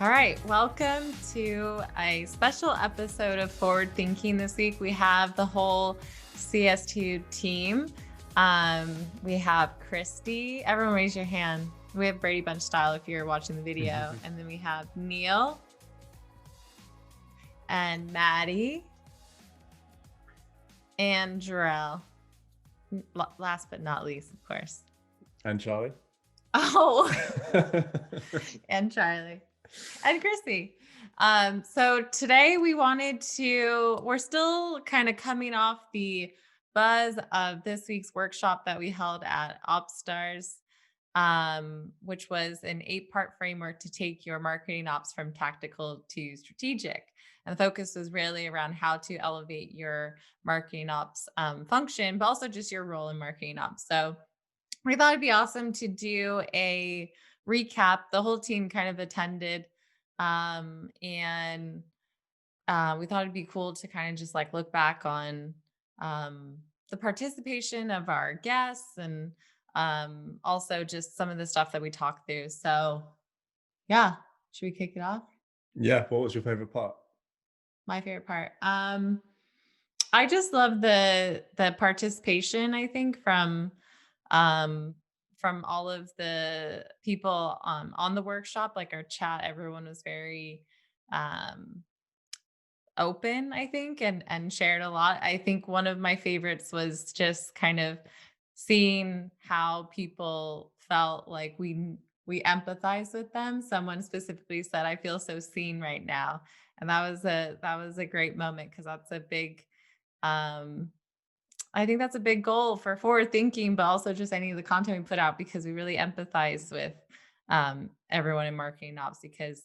All right, welcome to a special episode of Forward Thinking. This week we have the whole CS2 team. We have Christy. Everyone raise your hand. We have Brady Bunch style if you're watching the video. And then we have Neil and Maddie and Jarrell. Last but not least, of course. And Charlie. Oh, and Charlie. And Chrissy. So today we're still kind of coming off the buzz of this week's workshop that we held at OpsStars, which was an 8-part framework to take your marketing ops from tactical to strategic. And the focus was really around how to elevate your marketing ops function, but also just your role in marketing ops. So we thought it'd be awesome to do a recap. The whole team kind of attended. And we thought it'd be cool to kind of just like look back on the participation of our guests and also just some of the stuff that we talked through. So yeah, should we kick it off? Yeah. What was your favorite part? My favorite part. I just love the participation, I think, from all of the people on the workshop. Like our chat, everyone was very open, I think, and shared a lot. I think one of my favorites was just kind of seeing how people felt like we empathize with them. Someone specifically said, "I feel so seen right now," and that was a great moment because that's a big I think that's a big goal for forward thinking, but also just any of the content we put out, because we really empathize with everyone in marketing ops, because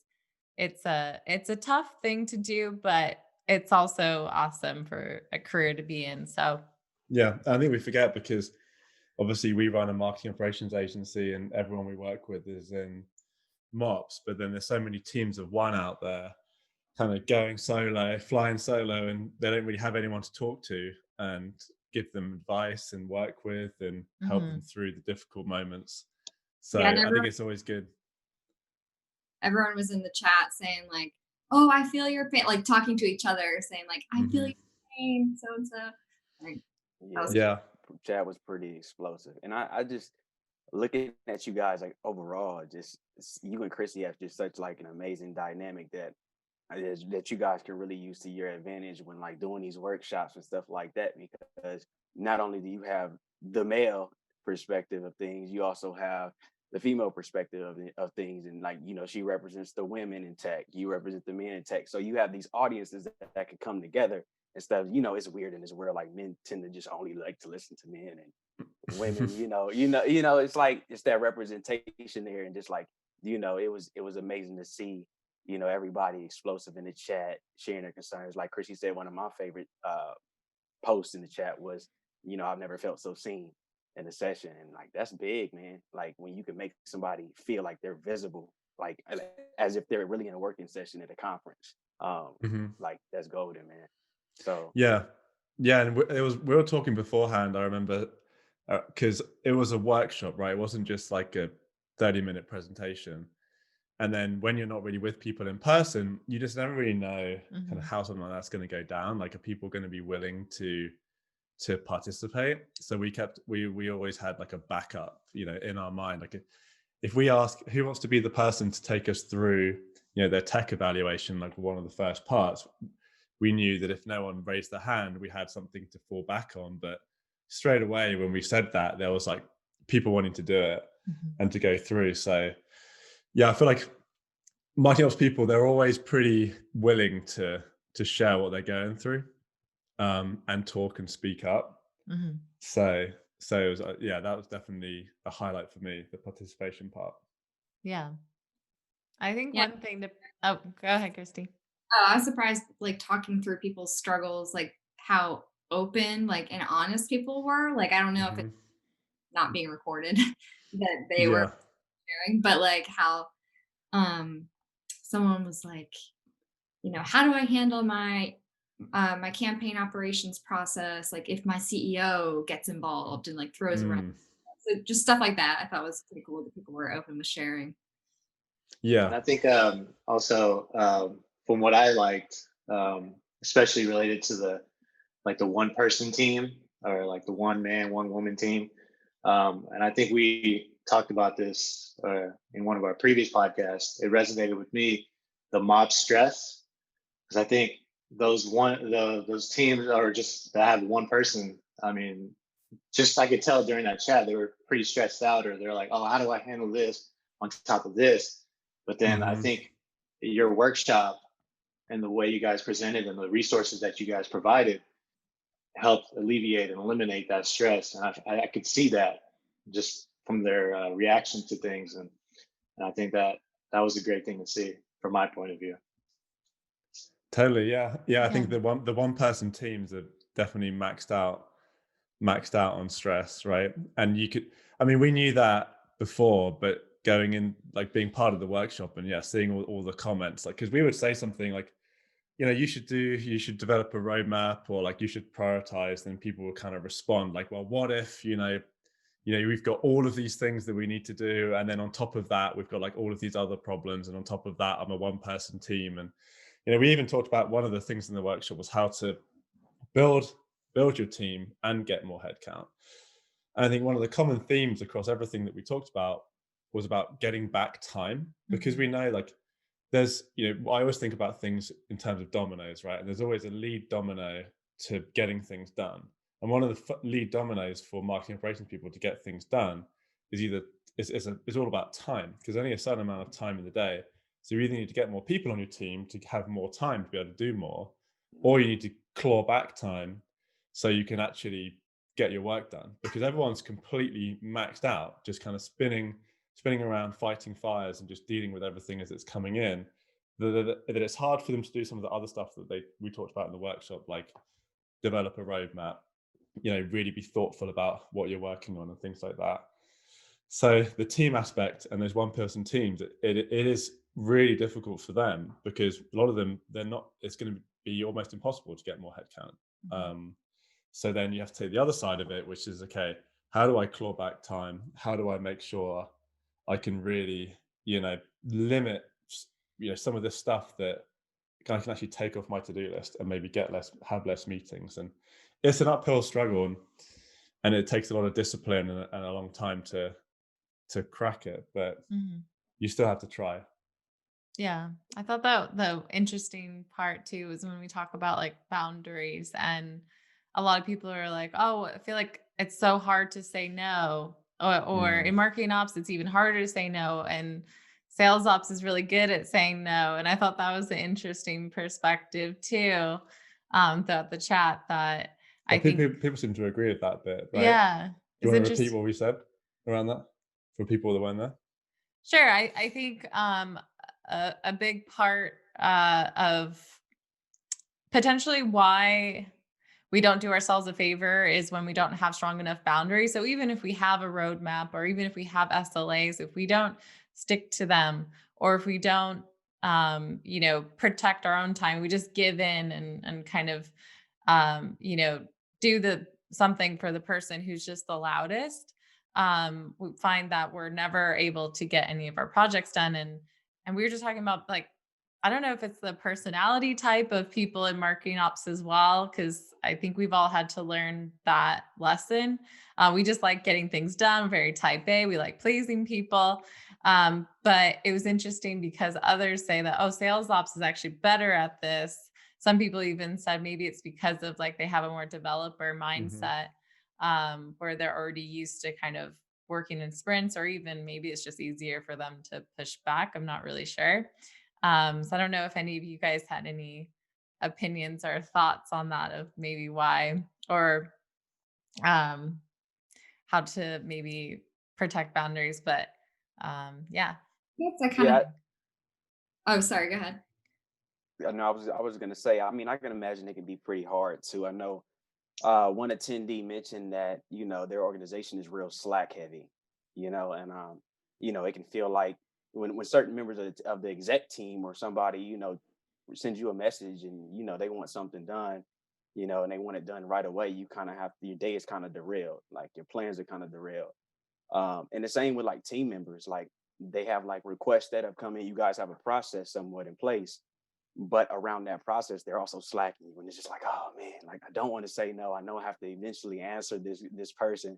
it's a tough thing to do, but it's also awesome for a career to be in. So Yeah, I think we forget because obviously we run a marketing operations agency and everyone we work with is in MOPS, but then there's so many teams of one out there kind of going solo, flying solo, and they don't really have anyone to talk to and give them advice and work with and help them through the difficult moments. So Yeah, I think it's always good. Everyone was in the chat saying like, "Oh, I feel your pain," like talking to each other, saying like, "I feel your pain," so and so. Like, Yeah. Chat was pretty explosive, and I just looking at you guys like overall, just you and Chrissy have just such like an amazing dynamic that you guys can really use to your advantage when like doing these workshops and stuff like that, because not only do you have the male perspective of things, you also have the female perspective of things, and like she represents the women in tech, you represent the men in tech, so you have these audiences that can come together instead of it's weird in this world, like men tend to just only like to listen to men, and women it's like it's that representation there, and just like it was amazing to see everybody explosive in the chat, sharing their concerns. Like Chrissy said, one of my favorite posts in the chat was, I've never felt so seen in a session. And like, that's big, man. Like when you can make somebody feel like they're visible, like as if they're really in a working session at a conference. Like that's golden, man. So yeah. And we were talking beforehand, I remember, because it was a workshop, right? It wasn't just like a 30-minute presentation. And then when you're not really with people in person, you just never really know kind of how something like that's going to go down. Like, are people going to be willing to participate? So we always had like a backup, in our mind. Like if we ask who wants to be the person to take us through, their tech evaluation, like one of the first parts, we knew that if no one raised their hand, we had something to fall back on. But straight away when we said that, there was like people wanting to do it and to go through. So yeah, I feel like marketing ops people, they're always pretty willing to share what they're going through and talk and speak up. So it was, that was definitely a highlight for me, the participation part. Yeah. I think one thing to, go ahead, Christy. I was surprised, like talking through people's struggles, like how open, like and honest people were. Like, I don't know if it's not being recorded that they were sharing, but like how someone was like, how do I handle my my campaign operations process, like if my CEO gets involved and like throws around, so just stuff like that. I thought was pretty cool that people were open with sharing. Yeah. And I think also from what I liked, especially related to the one person team or like the one man, one woman team. And I think we talked about this in one of our previous podcasts. It resonated with me, the mob stress, because I think those teams are just that have one person. I mean, just I could tell during that chat they were pretty stressed out, or they're like, "Oh, how do I handle this on top of this?" But then I think your workshop and the way you guys presented and the resources that you guys provided helped alleviate and eliminate that stress. And I could see that just from their reaction to things. And I think that was a great thing to see from my point of view. Totally. Yeah. I think the one person teams are definitely maxed out on stress, right? And we knew that before, but going in, like being part of the workshop and seeing all the comments, like, because we would say something like, you should develop a roadmap, or like you should prioritize, then people would kind of respond like, well, what if, we've got all of these things that we need to do, and then on top of that we've got like all of these other problems, and on top of that I'm a one person team. And we even talked about, one of the things in the workshop was how to build your team and get more headcount. And I think one of the common themes across everything that we talked about was about getting back time, because we know, like, there's, I always think about things in terms of dominoes, right? And there's always a lead domino to getting things done. And one of the lead dominoes for marketing operations people to get things done is it's all about time, because only a certain amount of time in the day. So you either need to get more people on your team to have more time to be able to do more, or you need to claw back time so you can actually get your work done, because everyone's completely maxed out, just kind of spinning around, fighting fires and just dealing with everything as it's coming in, that it's hard for them to do some of the other stuff that we talked about in the workshop, like develop a roadmap, really be thoughtful about what you're working on and things like that. So the team aspect and those one person teams, it is really difficult for them, because a lot of them, it's going to be almost impossible to get more headcount. So then you have to take the other side of it, which is, okay, how do I claw back time? How do I make sure I can really, limit, some of this stuff that I can actually take off my to-do list and maybe have less meetings. And it's an uphill struggle, and it takes a lot of discipline and a long time to crack it, but you still have to try. Yeah. I thought that the interesting part too is when we talk about like boundaries, and a lot of people are like, oh, I feel like it's so hard to say no. Or in marketing ops, it's even harder to say no. And sales ops is really good at saying no. And I thought that was an interesting perspective too, throughout the chat, that I think people seem to agree with that bit, right? Yeah. Do you want to repeat what we said around that for people that weren't there? Sure. I think a big part of potentially why we don't do ourselves a favor is when we don't have strong enough boundaries. So even if we have a roadmap, or even if we have SLAs, if we don't stick to them, or if we don't, protect our own time, we just give in and kind of, do something for the person who's just the loudest. We find that we're never able to get any of our projects done. And we were just talking about, like, I don't know if it's the personality type of people in marketing ops as well, because I think we've all had to learn that lesson. We just like getting things done, very type A. We like pleasing people. But it was interesting because others say that, oh, sales ops is actually better at this. Some people even said maybe it's because of, like, they have a more developer mindset, where they're already used to kind of working in sprints, or even maybe it's just easier for them to push back. I'm not really sure. So I don't know if any of you guys had any opinions or thoughts on that, of maybe why, or how to maybe protect boundaries. But yeah. That's a kind of. Oh, sorry. Go ahead. No, I was gonna say, I mean, I can imagine it can be pretty hard too. I know one attendee mentioned that, their organization is real Slack heavy, and it can feel like when certain members of the exec team or somebody, sends you a message and they want something done, and they want it done right away, you kind of your day is kind of derailed, like your plans are kind of derailed. And the same with like team members, like they have like requests that have come in. You guys have a process somewhat in place, but around that process, they're also slacking you. And it's just like, oh man, like I don't want to say no. I know I have to eventually answer this person,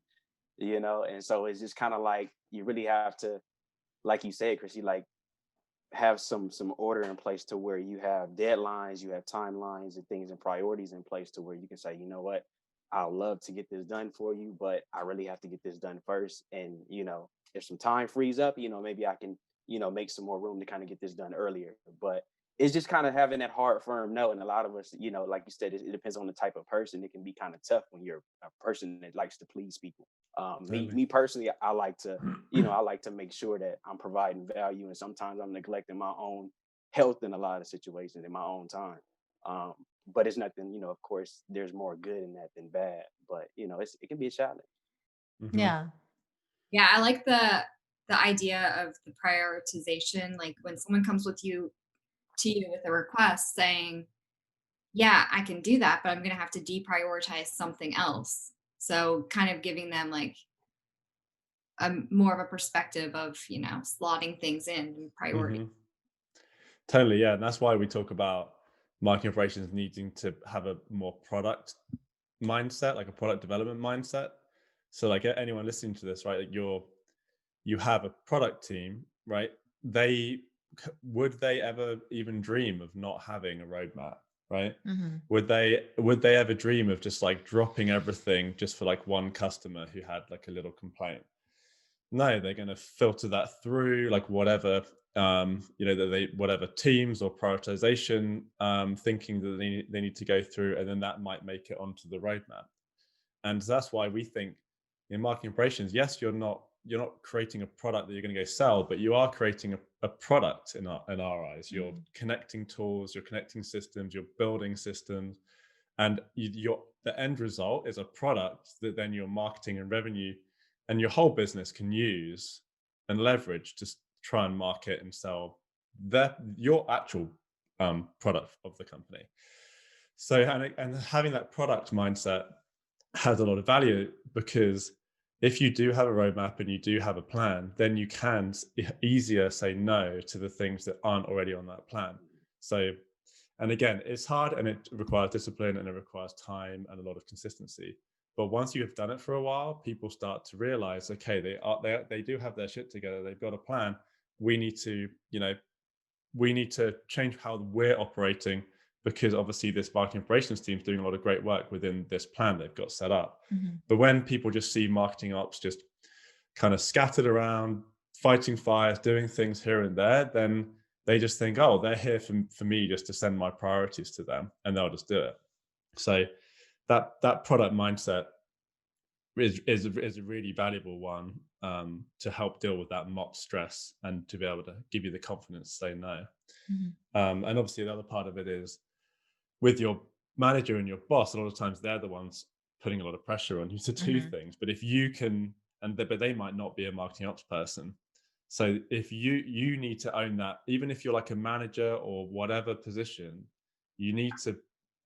And so it's just kind of like you really have to, like you said, Chrissy, like have some order in place to where you have deadlines, you have timelines and things and priorities in place to where you can say, you know what, I'll love to get this done for you, but I really have to get this done first. And if some time frees up, maybe I can, make some more room to kind of get this done earlier. But it's just kind of having that hard, firm no. And a lot of us, like you said, it depends on the type of person. It can be kind of tough when you're a person that likes to please people. Me personally, I like to, I like to make sure that I'm providing value, and sometimes I'm neglecting my own health in a lot of situations in my own time. But it's nothing, of course, there's more good in that than bad. But it can be a challenge. Mm-hmm. Yeah, I like the idea of the prioritization. Like when someone comes to you with a request saying, yeah, I can do that, but I'm going to have to deprioritize something else. So kind of giving them like more of a perspective of, slotting things in and priority. Mm-hmm. Totally. Yeah. And that's why we talk about marketing operations needing to have a more product mindset, like a product development mindset. So like anyone listening to this, right, like you have a product team, right? Would they ever even dream of not having a roadmap, right? Mm-hmm. Would they ever dream of just like dropping everything just for like one customer who had like a little complaint? No, they're going to filter that through like whatever whatever teams or prioritization thinking that they need to go through, and then that might make it onto the roadmap. And that's why we think in marketing operations, yes, you're not creating a product that you're going to go sell, but you are creating a product in our eyes. You're connecting tools, you're connecting systems, you're building systems, and the end result is a product that then your marketing and revenue and your whole business can use and leverage to try and market and sell your actual product of the company. So and having that product mindset has a lot of value, because if you do have a roadmap and you do have a plan, then you can easier say no to the things that aren't already on that plan. So, and again, it's hard and it requires discipline and it requires time and a lot of consistency. But once you have done it for a while, people start to realize, okay, they do have their shit together. They've got a plan. We need to change how we're operating, because obviously this marketing operations team is doing a lot of great work within this plan they've got set up. Mm-hmm. But when people just see marketing ops just kind of scattered around, fighting fires, doing things here and there, then they just think, oh, they're here for me just to send my priorities to them, and they'll just do it. So that product mindset is a really valuable one to help deal with that MOP stress and to be able to give you the confidence to say no. Mm-hmm. And obviously the other part of it is with your manager and your boss, a lot of times they're the ones putting a lot of pressure on you to do things. But if you can, but they might not be a marketing ops person. So if you need to own that, even if you're like a manager or whatever position, you need to,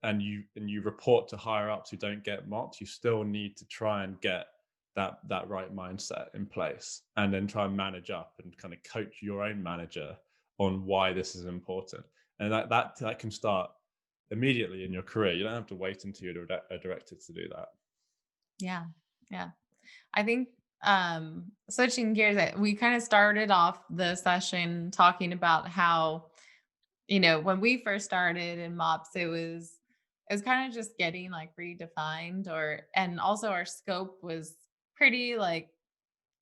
and you report to higher ups who don't get MOPs, you still need to try and get that right mindset in place, and then try and manage up and kind of coach your own manager on why this is important. And that can start immediately in your career. You don't have to wait until you're a director to do that. Yeah. I think switching gears, we kind of started off the session talking about how, when we first started in MOPS, it was kind of just getting like redefined, and also our scope was pretty like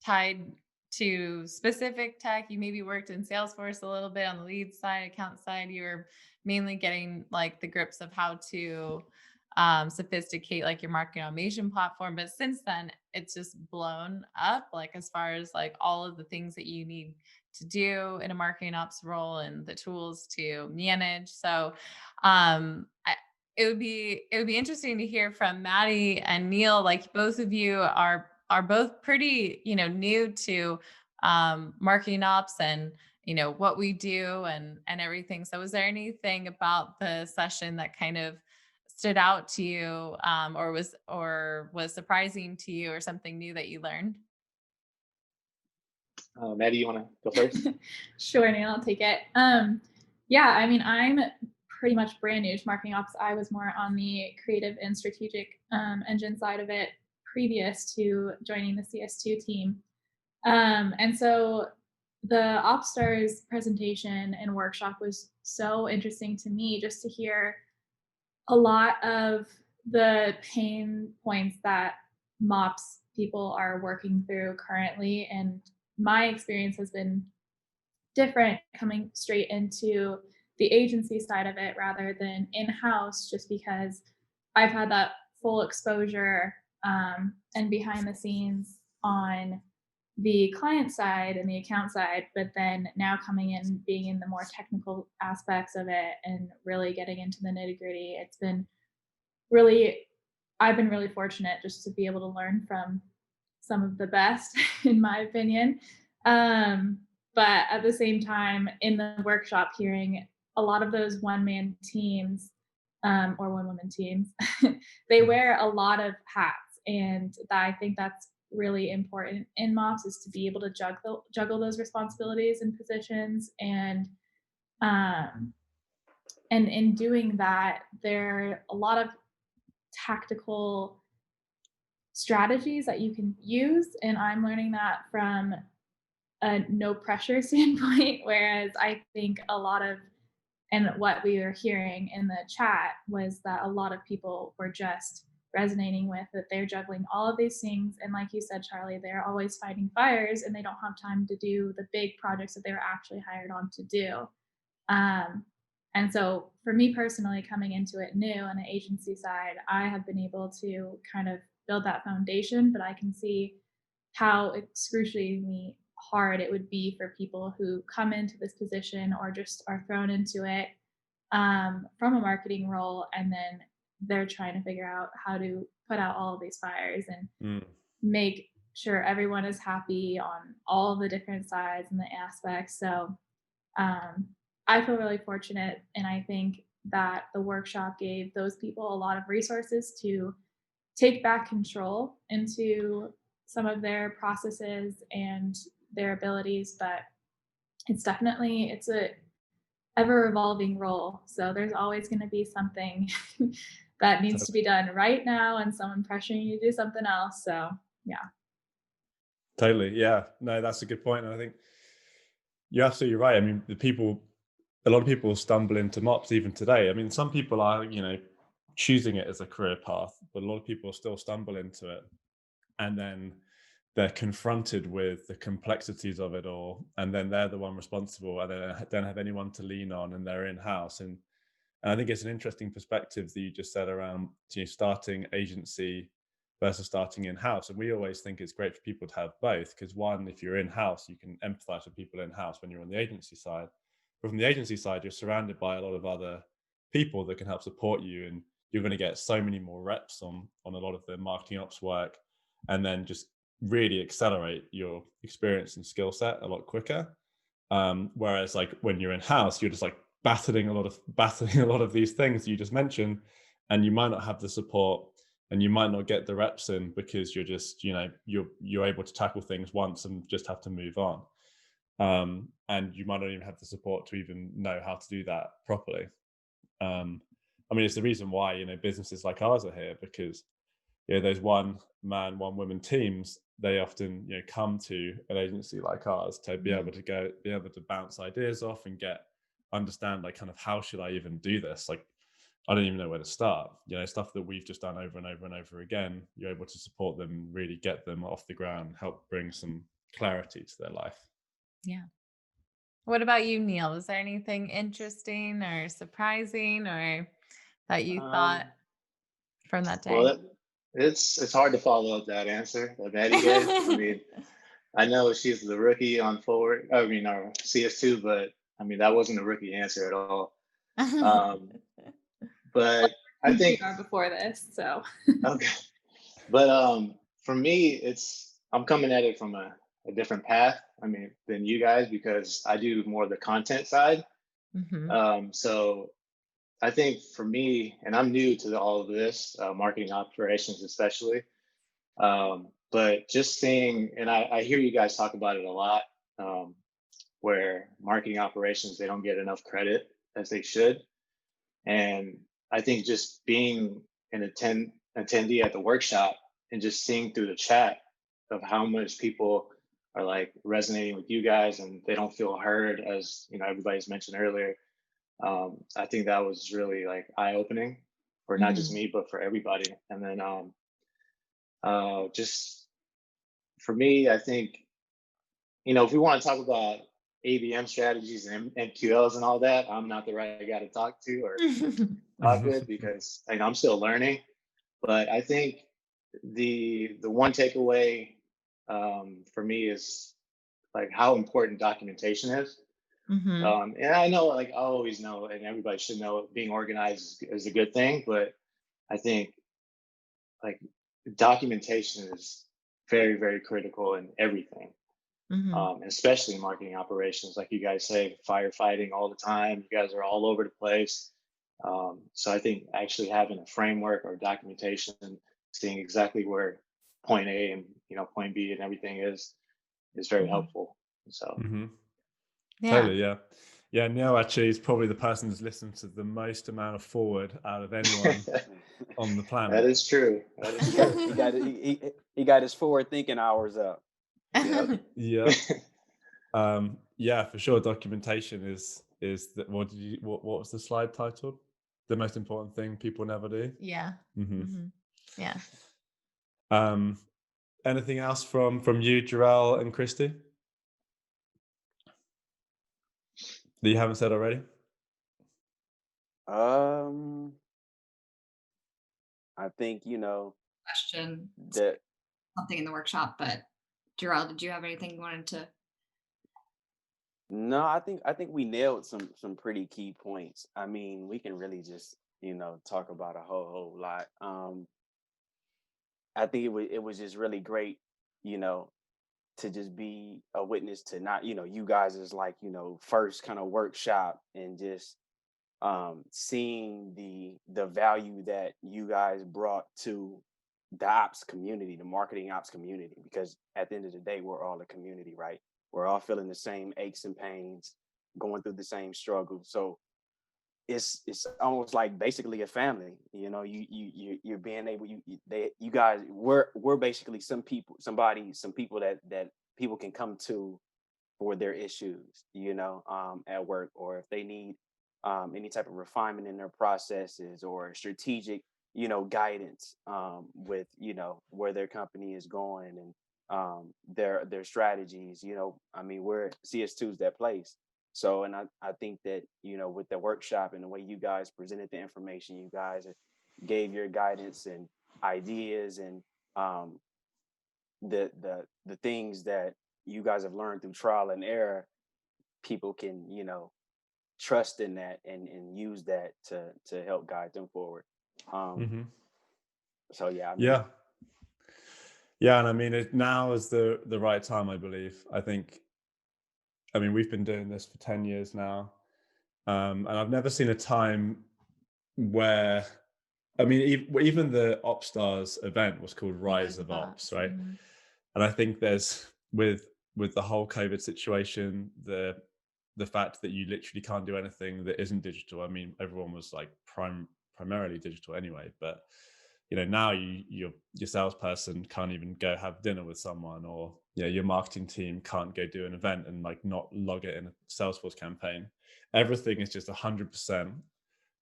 tied to specific tech. You maybe worked in Salesforce a little bit on the lead side, account side. You were mainly getting like the grips of how to sophisticate like your marketing automation platform. But since then, it's just blown up, like as far as like all of the things that you need to do in a marketing ops role and the tools to manage. So it would be interesting to hear from Maddie and Neil. Like both of you are both pretty, new to marketing ops and what we do and everything. So was there anything about the session that kind of stood out to you, or was surprising to you, or something new that you learned? Maddie, you want to go first? Sure, Neil, I'll take it. Yeah, I mean, I'm pretty much brand new to marketing ops. I was more on the creative and strategic engine side of it previous to joining the CS2 team. And so the OpsStars presentation and workshop was so interesting to me, just to hear a lot of the pain points that MOPS people are working through currently. And my experience has been different coming straight into the agency side of it rather than in-house, just because I've had that full exposure and behind the scenes on the client side and the account side, but then now coming in, being in the more technical aspects of it and really getting into the nitty-gritty. It's been really, I've been really fortunate just to be able to learn from some of the best, in my opinion. But at the same time, in the workshop, hearing a lot of those one-man teams or one-woman teams, they wear a lot of hats, and I think that's really important in MOPS, is to be able to juggle those responsibilities and positions. And in doing that, there are a lot of tactical strategies that you can use, and I'm learning that from a no pressure standpoint, whereas I think a lot of, and what we were hearing in the chat was that a lot of people were just resonating with that they're juggling all of these things, and like you said, Charlie, they're always fighting fires and they don't have time to do the big projects that they were actually hired on to do. And so for me personally, coming into it new on the agency side, I have been able to kind of build that foundation, but I can see how excruciatingly hard it would be for people who come into this position or just are thrown into it from a marketing role, and then they're trying to figure out how to put out all of these fires and make sure everyone is happy on all the different sides and the aspects. So I feel really fortunate, and I think that the workshop gave those people a lot of resources to take back control into some of their processes and their abilities. But it's definitely, it's a ever evolving role, so there's always going to be something that needs to be done right now and someone pressuring you to do something else. So yeah, totally. Yeah, no, that's a good point. And I think you're absolutely right. I mean, a lot of people stumble into MOPS even today. I mean, some people are, choosing it as a career path, but a lot of people still stumble into it, and then they're confronted with the complexities of it all, and then they're the one responsible, and they don't have anyone to lean on, and they're in-house. And I think it's an interesting perspective that you just said around starting agency versus starting in-house. And we always think it's great for people to have both, because one, if you're in-house, you can empathize with people in-house when you're on the agency side. But from the agency side, you're surrounded by a lot of other people that can help support you, and you're going to get so many more reps on a lot of the marketing ops work, and then just really accelerate your experience and skill set a lot quicker. Whereas like when you're in-house, you're just like battling a lot of these things you just mentioned, and you might not have the support, and you might not get the reps in, because you're just, you're able to tackle things once and just have to move on. And you might not even have the support to even know how to do that properly. I mean, it's the reason why, businesses like ours are here, because those one man, one woman teams, they often, come to an agency like ours to be able to bounce ideas off and understand like kind of, how should I even do this? Like, I don't even know where to start. Stuff that we've just done over and over and over again, you're able to support them, really get them off the ground, help bring some clarity to their life. Yeah. What about you, Neil? Was there anything interesting or surprising or that you thought from that day? Well, it's hard to follow up that answer that Maddie gave. I mean, I know she's the rookie on forward. I mean, our CS2, but I mean, that wasn't a rookie answer at all. But I think before this, so okay. But for me, I'm coming at it from a different path. I mean, than you guys, because I do more of the content side. So I think for me, and I'm new to all of this, marketing operations especially, but just seeing, and I hear you guys talk about it a lot, where marketing operations, they don't get enough credit as they should. And I think just being an attendee at the workshop and just seeing through the chat of how much people are like resonating with you guys and they don't feel heard, as you know, everybody's mentioned earlier. I think that was really like eye-opening for not just me, but for everybody. And then just for me, I think, you know, if we want to talk about ABM strategies and MQLs and all that, I'm not the right guy to talk to or talk with, because you know, I'm still learning. But I think the one takeaway for me is like how important documentation is. And I know, like I always know, and everybody should know, being organized is a good thing, but I think like documentation is very, very critical in everything. Especially in marketing operations, like you guys say, firefighting all the time. You guys are all over the place. So I think actually having a framework or documentation, seeing exactly where point A and, you know, point B and everything is very helpful. So Totally, yeah. Neil actually is probably the person who's listened to the most amount of forward out of anyone on the planet. That is true. That is true. He got his forward thinking hours up. Yep. Yeah, for sure. Documentation is that. What was the slide titled? The most important thing people never do. Yeah. Yeah. Anything else from you, Jarrell and Christy, that you haven't said already? I think, you know, Question that something in the workshop, but Jarrell, did you have anything you wanted to? No, I think we nailed some pretty key points. I mean, we can really just, you know, talk about a whole lot. I think it was just really great, you know, to just be a witness to, not, you know, you guys as like, you know, first kind of workshop, and just seeing the value that you guys brought to the ops community, the marketing ops community, because at the end of the day, we're all a community, right? We're all feeling the same aches and pains, going through the same struggles. So it's almost like basically a family. You know, you're being able, you guys, we're basically some people that people can come to for their issues, you know, at work, or if they need any type of refinement in their processes, or strategic, you know, guidance with, you know, where their company is going, and their strategies. You know, I mean, we're CS2 is that place. So, and I think that, you know, with the workshop and the way you guys presented the information, you guys gave your guidance and ideas, and the things that you guys have learned through trial and error, people can, you know, trust in that and use that to help guide them forward. So yeah, I mean, yeah, and I mean, now is the right time, I believe. I mean, we've been doing this for 10 years now, and I've never seen a time where, I mean, even the OpsStars event was called Rise of Ops, right? And I think there's, with the whole COVID situation, the fact that you literally can't do anything that isn't digital. I mean, everyone was like primarily digital anyway, but you know, now your salesperson can't even go have dinner with someone, or you know, your marketing team can't go do an event and like not log it in a Salesforce campaign. Everything is just 100%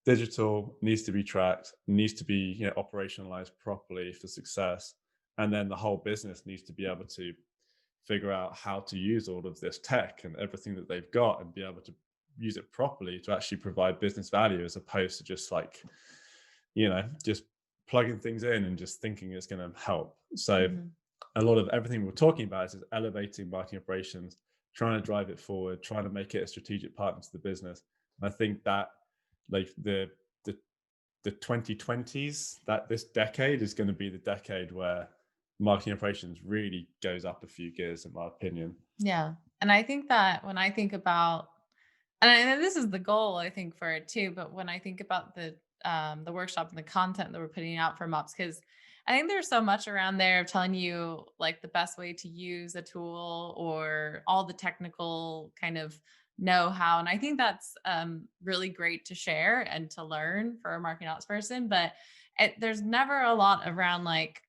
digital, needs to be tracked, needs to be, you know, operationalized properly for success. And then the whole business needs to be able to figure out how to use all of this tech and everything that they've got, and be able to use it properly to actually provide business value, as opposed to just like, you know, just plugging things in and just thinking it's going to help. So a lot of everything we're talking about is elevating marketing operations, trying to drive it forward, trying to make it a strategic partner to the business. And I think that like the 2020s, that this decade is going to be the decade where marketing operations really goes up a few gears, in my opinion. Yeah. And I think that when I think about, and this is the goal, I think, for it too, but when I think about the workshop and the content that we're putting out for MOPS, because I think there's so much around there of telling you like the best way to use a tool or all the technical kind of know-how. And I think that's really great to share and to learn for a marketing ops person. But there's never a lot around like,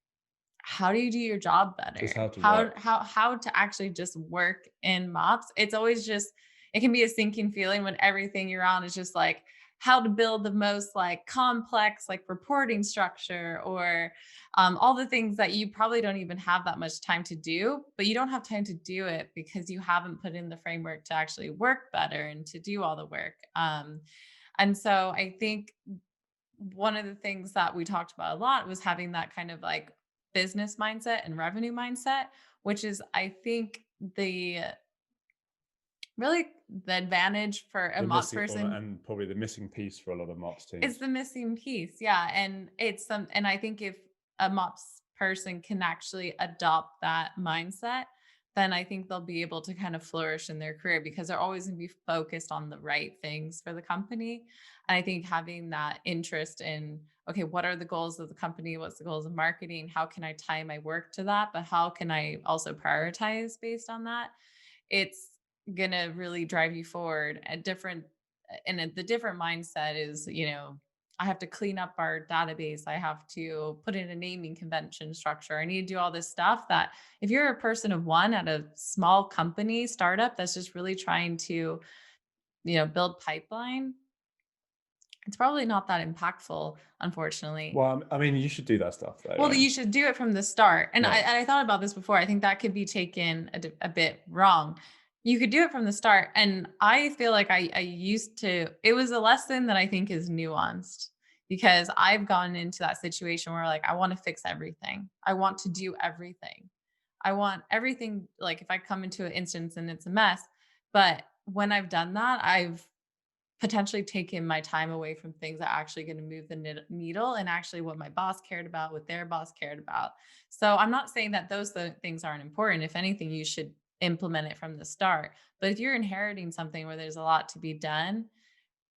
how do you do your job better? Just how to how work. how to actually just work in MOPS. It's always just, it can be a sinking feeling when everything you're on is just like how to build the most like complex like reporting structure or all the things that you probably don't even have that much time to do, but you don't have time to do it because you haven't put in the framework to actually work better and to do all the work. And so I think one of the things that we talked about a lot was having that kind of like business mindset and revenue mindset, which is, I think, the really the advantage for a MOPS person, and probably the missing piece for a lot of MOPS teams. it's the missing piece. Yeah. And and I think if a MOPS person can actually adopt that mindset, then I think they'll be able to kind of flourish in their career because they're always going to be focused on the right things for the company. And I think having that interest in, okay, what are the goals of the company? What's the goals of marketing? How can I tie my work to that? But how can I also prioritize based on that? It's going to really drive you forward at different, and the different mindset is, I have to clean up our database. I have to put in a naming convention structure. I need to do all this stuff that if you're a person of one at a small company startup that's just really trying to, build pipeline, it's probably not that impactful, unfortunately. Well, I mean, you should do that stuff though. Well, right? you should do it from the start. And Right. I thought about this before. I think that could be taken a bit wrong. You could do it from the start. And I feel like I used to, it was a lesson that I think is nuanced because I've gone into that situation where like, I want to fix everything. I want to do everything. I want everything. Like if I come into an instance and it's a mess, but when I've done that, I've potentially taking my time away from things that are actually going to move the needle and actually what my boss cared about, what their boss cared about. So I'm not saying that those things aren't important. If anything, you should implement it from the start. But if you're inheriting something where there's a lot to be done,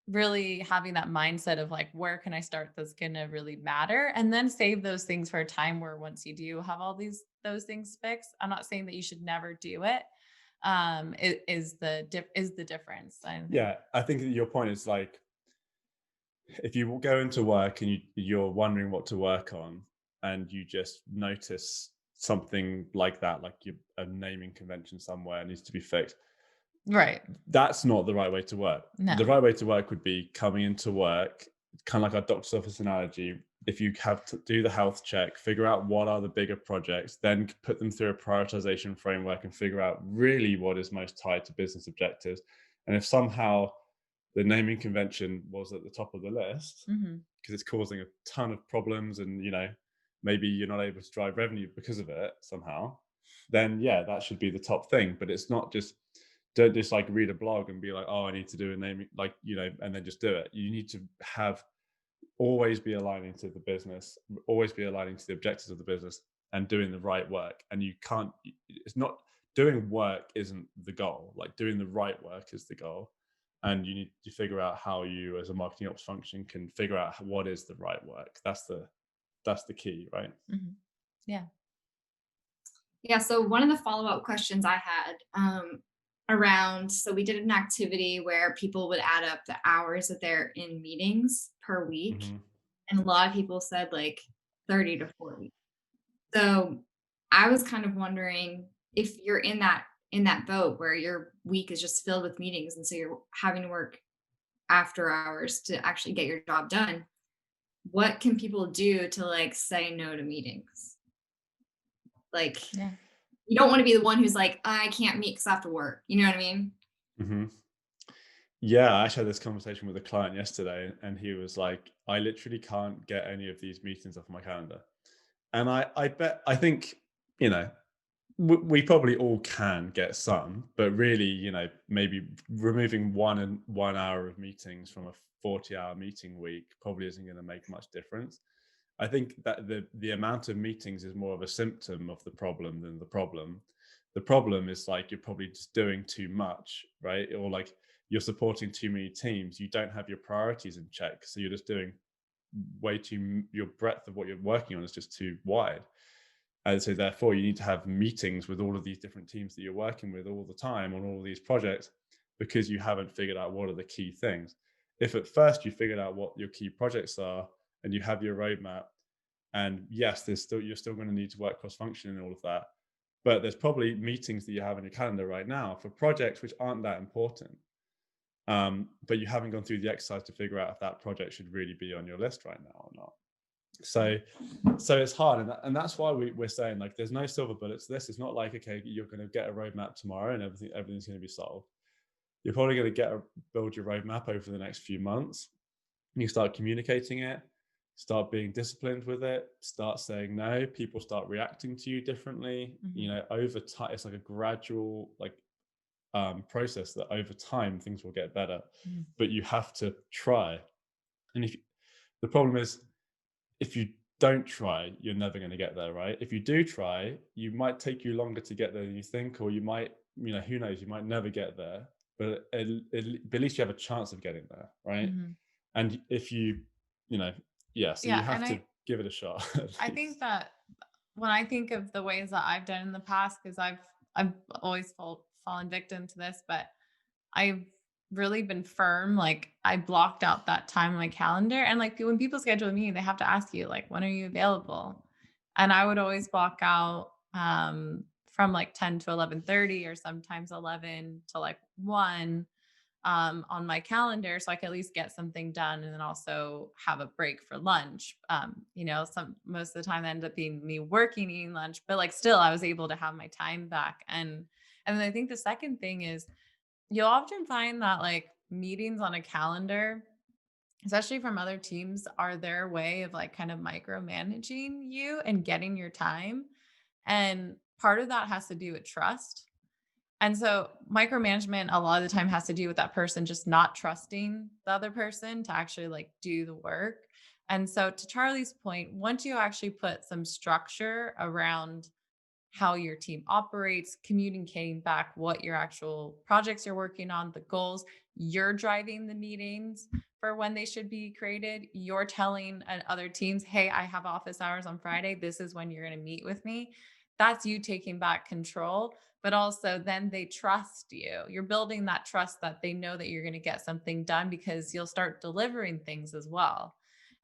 really having that mindset of like, where can I start that's going to really matter? And then save those things for a time where once you do have all those things fixed, I'm not saying that you should never do it. Is the difference. Yeah, I think your point is like, if you go into work and you're wondering what to work on and you just notice something like that, like a naming convention somewhere needs to be fixed, right, that's not the right way to work. No. The right way to work would be coming into work, kind of like our doctor's office analogy. If you have to do the health check, figure out what are the bigger projects, then put them through a prioritization framework and figure out really what is most tied to business objectives. And if somehow the naming convention was at the top of the list because it's causing a ton of problems and maybe you're not able to drive revenue because of it somehow, then yeah, that should be the top thing. But it's not just, don't just like read a blog and be like, oh, I need to do a naming, like, and then just do it. You need to always be aligning to the business, always be aligning to the objectives of the business and doing the right work. And it's not, doing work isn't the goal. Like doing the right work is the goal. And you need to figure out how you as a marketing ops function can figure out what is the right work. That's the key, right? Yeah. Yeah. So one of the follow-up questions I had around, so we did an activity where people would add up the hours that they're in meetings per week. And a lot of people said like 30 to 40. So I was kind of wondering if you're in that boat where your week is just filled with meetings and so you're having to work after hours to actually get your job done, what can people do to like say no to meetings? Like, you don't want to be the one who's like, I can't meet because I have to work. You know what I mean? Yeah, I actually had this conversation with a client yesterday and he was like, I literally can't get any of these meetings off my calendar. And I think, we probably all can get some, but really, maybe removing 1 hour of meetings from a 40-hour meeting week probably isn't going to make much difference. I think that the amount of meetings is more of a symptom of the problem than the problem. The problem is like, you're probably just doing too much, right? Or like you're supporting too many teams. You don't have your priorities in check. So you're just doing your breadth of what you're working on is just too wide. And so therefore you need to have meetings with all of these different teams that you're working with all the time on all these projects, because you haven't figured out what are the key things. If at first you figured out what your key projects are and you have your roadmap, and yes, you're still going to need to work cross-function and all of that, but there's probably meetings that you have in your calendar right now for projects which aren't that important. But you haven't gone through the exercise to figure out if that project should really be on your list right now or not. So it's hard, and that's why we're saying, like, there's no silver bullets to this. It's not like, okay, you're going to get a roadmap tomorrow and everything's going to be solved. You're probably going to build your roadmap over the next few months. You start communicating it, start being disciplined with it, start saying no. People start reacting to you differently. Over time, it's like a gradual process that over time things will get better. But you have to try. And the problem is, if you don't try, you're never going to get there, right? If you do try, you might take you longer to get there than you think, or you might, who knows, you might never get there, but at least you have a chance of getting there, right? And if you have to give it a shot. I think that when I think of the ways that I've done in the past, because I've always fallen victim to this, but I've really been firm. Like, I blocked out that time on my calendar, and like when people schedule a meeting, they have to ask you, like, when are you available? And I would always block out from like 10 to 11:30, or sometimes 11 to like 1 on my calendar, so I can at least get something done, and then also have a break for lunch. Most of the time it ended up being me working, eating lunch, but like still I was able to have my time back. And then I think the second thing is, you'll often find that like meetings on a calendar, especially from other teams, are their way of like kind of micromanaging you and getting your time. And part of that has to do with trust. And so micromanagement a lot of the time has to do with that person just not trusting the other person to actually like do the work. And so, to Charlie's point, once you actually put some structure around how your team operates, communicating back what your actual projects you're working on, the goals, you're driving the meetings for when they should be created. You're telling other teams, hey, I have office hours on Friday. This is when you're going to meet with me. That's you taking back control. But also then they trust you. You're building that trust that they know that you're going to get something done, because you'll start delivering things as well.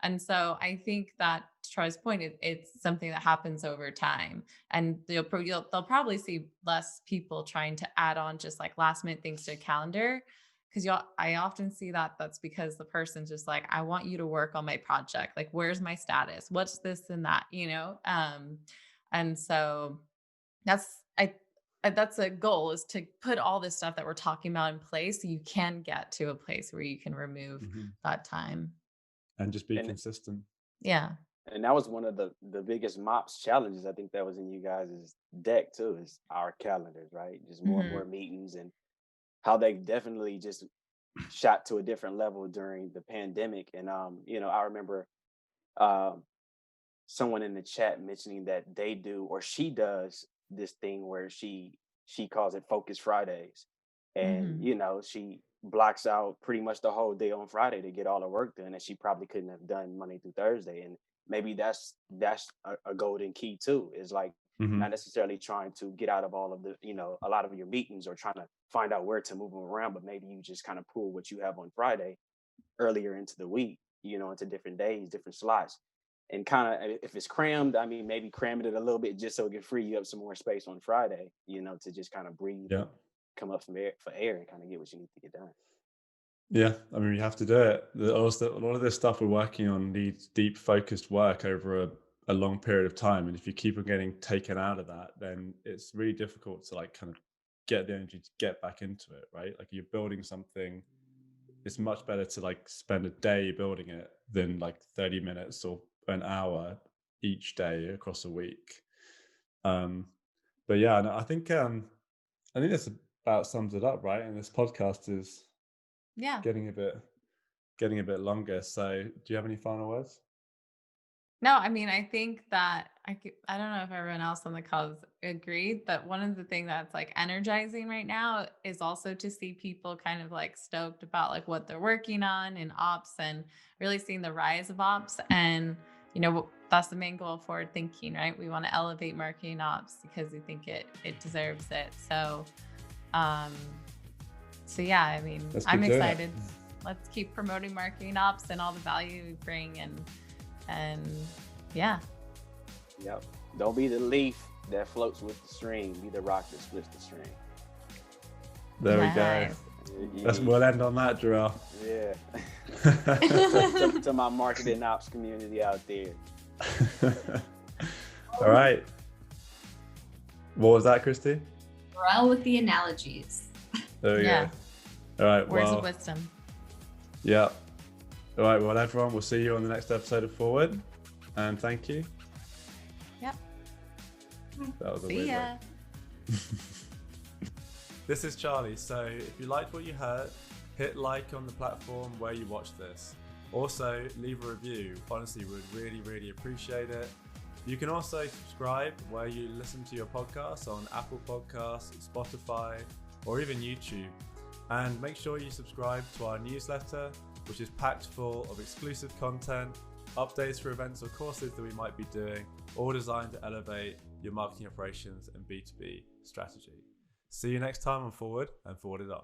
And so I think that, to Troy's point, it's something that happens over time, and they'll probably see less people trying to add on just like last minute things to a calendar. Because I often see that's because the person's just like, I want you to work on my project. Like, where's my status? What's this and that, And so that's a goal, is to put all this stuff that we're talking about in place, so you can get to a place where you can remove that time. And just be consistent. Yeah. And that was one of the biggest MOPS challenges. I think that was in you guys' deck too, is our calendars, right? Just more and more meetings, and how they definitely just shot to a different level during the pandemic. And I remember someone in the chat mentioning that they do, or she does, this thing where she calls it Focus Fridays. And she blocks out pretty much the whole day on Friday to get all her work done that she probably couldn't have done Monday through Thursday. And maybe that's a golden key too, is like not necessarily trying to get out of all of the, a lot of your meetings, or trying to find out where to move them around, but maybe you just kind of pull what you have on Friday earlier into the week, into different days, different slots. And kind of, if it's crammed, I mean, maybe cramming it a little bit just so it can free you up some more space on Friday, to just kind of breathe, come up for air, and kind of get what you need to get done. Yeah, I mean, you have to do it. A lot of this stuff we're working on needs deep, focused work over a long period of time. And if you keep on getting taken out of that, then it's really difficult to like kind of get the energy to get back into it, right? Like, you're building something. It's much better to like spend a day building it than like 30 minutes or an hour each day across a week. But yeah, no, I think this about sums it up, right? And this podcast is getting a bit longer. So do you have any final words? No, I mean, I think that I don't know if everyone else on the call agreed, but one of the things that's like energizing right now is also to see people kind of like stoked about like what they're working on in ops and really seeing the rise of ops. And, that's the main goal of forward thinking, right? We want to elevate marketing ops because we think it deserves it. Um, so yeah, I mean, I'm excited. Let's keep promoting marketing ops and all the value we bring and yeah. Yep. Don't be the leaf that floats with the stream. Be the rock that splits the stream. There we go. We'll end on that, Jarrell. Yeah. to my marketing ops community out there. All right. What was that, Christy? Jarrell with the analogies. There we go. All right. Words of wisdom. Yeah. All right. Well, everyone, we'll see you on the next episode of Forward. And thank you. Yep. That was a weird way. This is Charlie. So if you liked what you heard, hit like on the platform where you watch this. Also, leave a review. Honestly, we'd really, really appreciate it. You can also subscribe where you listen to your podcasts on Apple Podcasts, Spotify, or even YouTube. And make sure you subscribe to our newsletter, which is packed full of exclusive content, updates for events or courses that we might be doing, all designed to elevate your marketing operations and B2B strategy. See you next time on Forward and Forward It On.